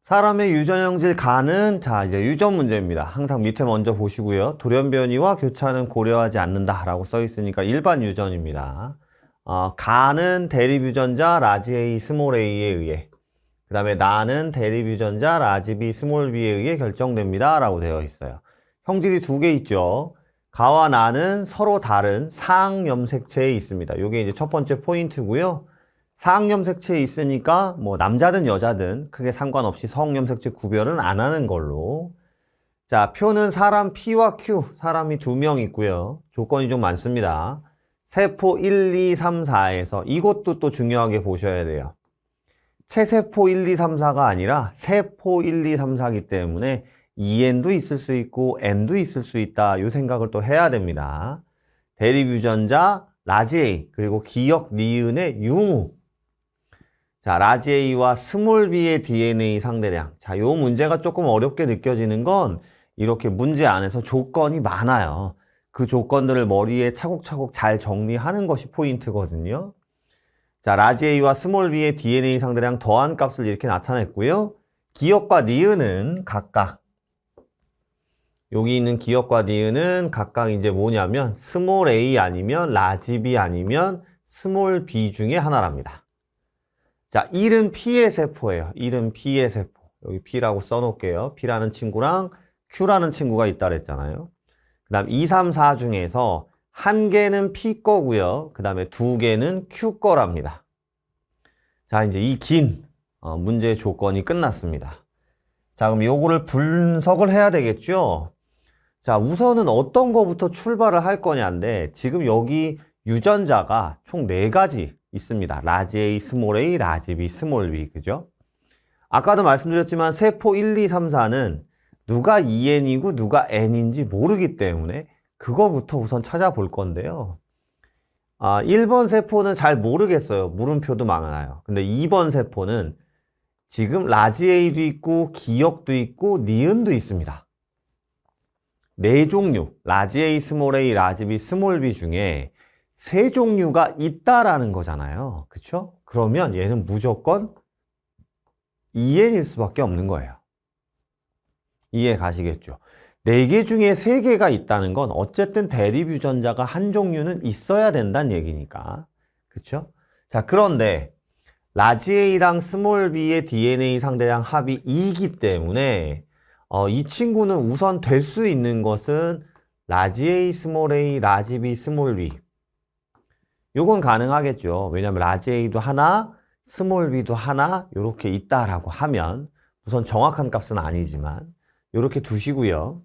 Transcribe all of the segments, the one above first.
사람의 유전형질 가는 자 이제 유전 문제입니다. 항상 밑에 먼저 보시고요. 돌연변이와 교차는 고려하지 않는다 라고 써 있으니까 일반 유전입니다. 가는 대립 유전자 라지 A 스몰 a에 의해, 그 다음에 나는 대립 유전자 라지 B 스몰 b에 의해 결정됩니다 라고 되어 있어요. 형질이 두 개 있죠. 가와 나는 서로 다른 상염색체에 있습니다. 이게 이제 첫 번째 포인트고요. 상염색체에 있으니까 뭐 남자든 여자든 크게 상관없이 성염색체 구별은 안 하는 걸로. 자, 표는 사람 P와 Q, 사람이 2명 있고요. 조건이 좀 많습니다. 세포 1, 2, 3, 4에서 이것도 또 중요하게 보셔야 돼요. 체세포 1, 2, 3, 4가 아니라 세포 1, 2, 3, 4이기 때문에 EN도 있을 수 있고 N도 있을 수 있다. 이 생각을 또 해야 됩니다. 대립 유전자 라지 A 그리고 기역 니은의 유무. 자, 라지 A와 스몰 b의 DNA 상대량. 자, 요 문제가 조금 어렵게 느껴지는 건 이렇게 문제 안에서 조건이 많아요. 그 조건들을 머리에 차곡차곡 잘 정리하는 것이 포인트거든요. 자, 라지 A와 스몰 b의 DNA 상대량 더한 값을 이렇게 나타냈고요. 기역과 니은은 각각, 여기 있는 기역과 니은은 각각 이제 뭐냐면 스몰 a 아니면 라지 b 아니면 스몰 b 중에 하나랍니다. 자, 1은 P의 세포예요. 1은 P의 세포. 여기 P라고 써놓을게요. P라는 친구랑 Q라는 친구가 있다 그랬잖아요. 그 다음 2, 3, 4 중에서 한 개는 P 거고요. 그 다음에 두 개는 Q 거랍니다. 자, 이제 이 긴 문제의 조건이 끝났습니다. 자, 그럼 요거를 분석을 해야 되겠죠? 자, 우선은 어떤 거부터 출발을 할 거냐인데, 지금 여기 유전자가 총 4가지 있습니다. 라지 A, 스몰 a, 라지 B, 스몰 b. 그죠? 아까도 말씀드렸지만 세포 1, 2, 3, 4는 누가 EN이고 누가 N인지 모르기 때문에 그거부터 우선 찾아볼 건데요. 1번 세포는 잘 모르겠어요. 물음표도 많아요. 근데 2번 세포는 지금 라지 A도 있고 기역도 있고 니은도 있습니다. 4종류, 라지 A, 스몰 a, 라지 B, 스몰 b 중에 3종류가 있다라는 거잖아요. 그쵸? 그러면 얘는 무조건 EN일 수밖에 없는 거예요. 이해 가시겠죠? 4개 중에 3개가 있다는 건 어쨌든 대립 유전자가 한 종류는 있어야 된다는 얘기니까. 그쵸? 자, 그런데 라지 A랑 스몰 b의 DNA 상대량 합이 2이기 때문에 이 친구는 우선 될 수 있는 것은 라지 A, 스몰 a, 라지 B, 스몰 b. 요건 가능하겠죠. 왜냐면 라지 A도 하나, 스몰 b도 하나 이렇게 있다라고 하면, 우선 정확한 값은 아니지만 이렇게 두시고요.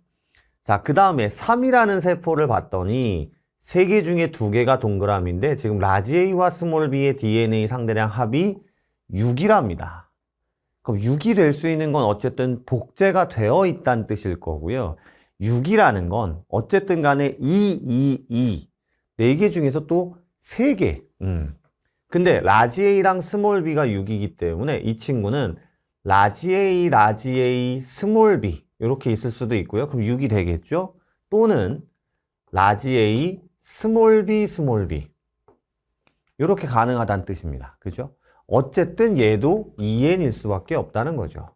자, 그 다음에 3이라는 세포를 봤더니 3개 중에 2개가 동그라미인데 지금 라지 A와 스몰 b의 DNA 상대량 합이 6이랍니다. 그럼 6이 될 수 있는 건 어쨌든 복제가 되어 있다는 뜻일 거고요. 6이라는 건 어쨌든 간에 4개 중에서 또 3개. 근데 라지 A랑 스몰 b가 6이기 때문에 이 친구는 라지 A, 스몰 b 이렇게 있을 수도 있고요. 그럼 6이 되겠죠? 또는 라지 A, 스몰 b 이렇게 가능하다는 뜻입니다. 그죠? 어쨌든 얘도 EN일 수밖에 없다는 거죠.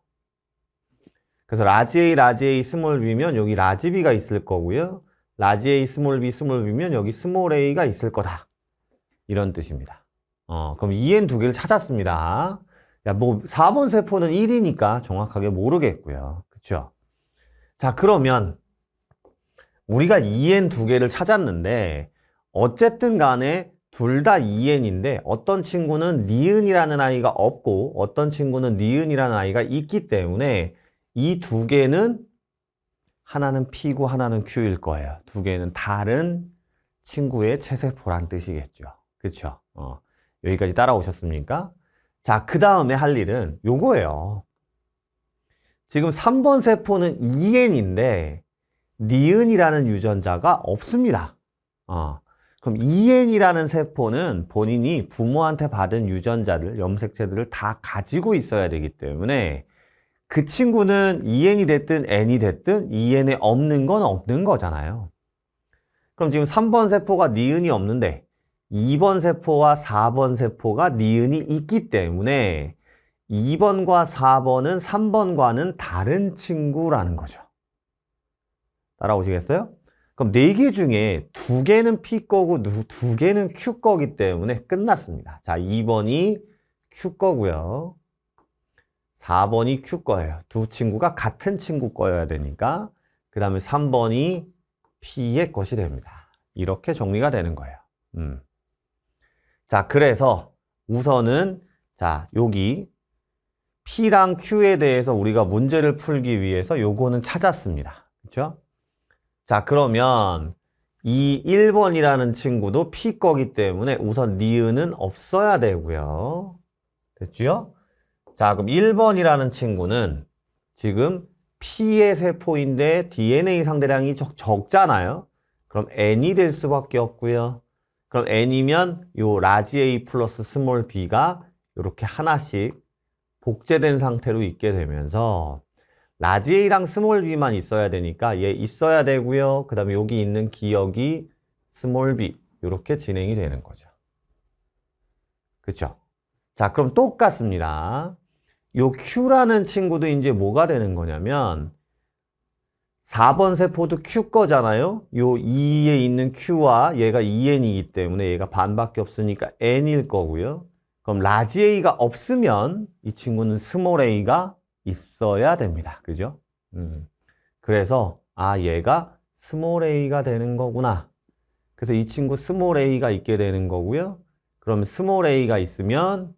그래서 라지 A, 스몰 b면 여기 라지 b가 있을 거고요. 라지 A, 스몰 b면 여기 스몰 a가 있을 거다. 이런 뜻입니다. 그럼 EN 2개를 찾았습니다. 야, 뭐 4번 세포는 1이니까 정확하게 모르겠고요. 그쵸? 자, 그러면 우리가 EN 2개를 찾았는데 어쨌든 간에 둘 다 EN인데 어떤 친구는 니은이라는 아이가 없고 어떤 친구는 니은이라는 아이가 있기 때문에 이 2개는 하나는 P고 하나는 Q일 거예요. 2개는 다른 친구의 체세포란 뜻이겠죠. 그쵸? 여기까지 따라오셨습니까? 자, 그 다음에 할 일은 요거예요. 지금 3번 세포는 EN인데 니은이라는 유전자가 없습니다. 그럼 EN이라는 세포는 본인이 부모한테 받은 유전자를, 염색체들을 다 가지고 있어야 되기 때문에 그 친구는 EN이 됐든 N이 됐든 EN에 없는 건 없는 거잖아요. 그럼 지금 3번 세포가 니은이 없는데 2번 세포와 4번 세포가 니은이 있기 때문에 2번과 4번은 3번과는 다른 친구라는 거죠. 따라오시겠어요? 그럼 4개 중에 2개는 P 거고 2개는 Q 거기 때문에 끝났습니다. 자, 2번이 Q 거고요. 4번이 Q 거예요. 두 친구가 같은 친구 거여야 되니까. 그 다음에 3번이 P의 것이 됩니다. 이렇게 정리가 되는 거예요. 자, 그래서 우선은 자, 여기 P랑 Q에 대해서 우리가 문제를 풀기 위해서 요거는 찾았습니다. 그렇죠? 자, 그러면 이 1번이라는 친구도 P 거기 때문에 우선 니은은 없어야 되고요. 됐죠? 자, 그럼 1번이라는 친구는 지금 P의 세포인데 DNA 상대량이 적잖아요. 그럼 N이 될 수밖에 없고요. 그럼 N이면 요 라지 A 플러스 스몰 b가 이렇게 하나씩 복제된 상태로 있게 되면서 라지 A랑 스몰 b만 있어야 되니까 얘 있어야 되고요. 그 다음에 여기 있는 기억이 스몰 b 이렇게 진행이 되는 거죠. 그쵸? 자, 그럼 똑같습니다. 요 Q라는 친구도 이제 뭐가 되는 거냐면 4번 세포도 Q 거잖아요. 요 2에 있는 Q와 얘가 2N이기 때문에 얘가 반밖에 없으니까 N일 거고요. 그럼 라지 A가 없으면 이 친구는 스몰 a가 있어야 됩니다. 그죠? 그래서 아, 얘가 스몰 a가 되는 거구나. 그래서 이 친구 스몰 a가 있게 되는 거고요. 그럼 스몰 a가 있으면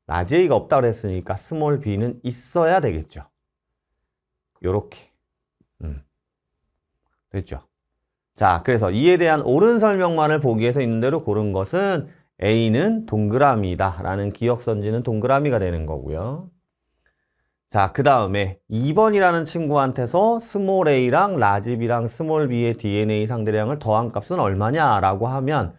라지 A가 없다고 그랬으니까 스몰 b는 있어야 되겠죠. 요렇게. 됐죠? 자, 그래서 이에 대한 옳은 설명만을 보기 위해서 있는 대로 고른 것은 A는 동그라미다 라는 기억선지는 동그라미가 되는 거고요. 자, 그 다음에 2번이라는 친구한테서 스몰 a랑 라지 b랑 스몰 b의 DNA 상대량을 더한 값은 얼마냐 라고 하면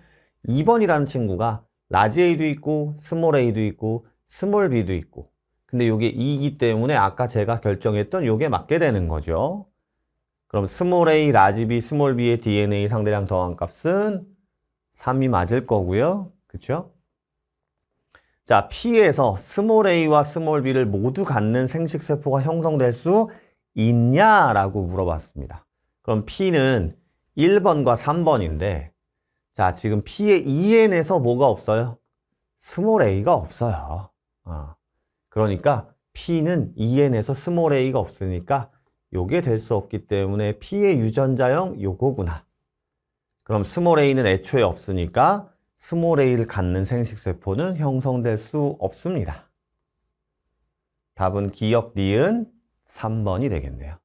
2번이라는 친구가 라지 a도 있고 스몰 a도 있고 스몰 b도 있고 근데 이게 2이기 때문에 아까 제가 결정했던 요게 맞게 되는 거죠. 그럼 스몰 a, 라지 b, 스몰 b의 DNA 상대량 더한 값은 3이 맞을 거고요. 그쵸? 자, P에서 스몰 a와 스몰 b를 모두 갖는 생식세포가 형성될 수 있냐라고 물어봤습니다. 그럼 P는 1번과 3번인데 자, 지금 P의 EN에서 뭐가 없어요? 스몰 a가 없어요. 그러니까 P는 EN에서 스몰 a가 없으니까 요게 될 수 없기 때문에 P의 유전자형 요거구나. 그럼 스몰 a는 애초에 없으니까 스몰 a를 갖는 생식세포는 형성될 수 없습니다. 답은 기억 니은 3번이 되겠네요.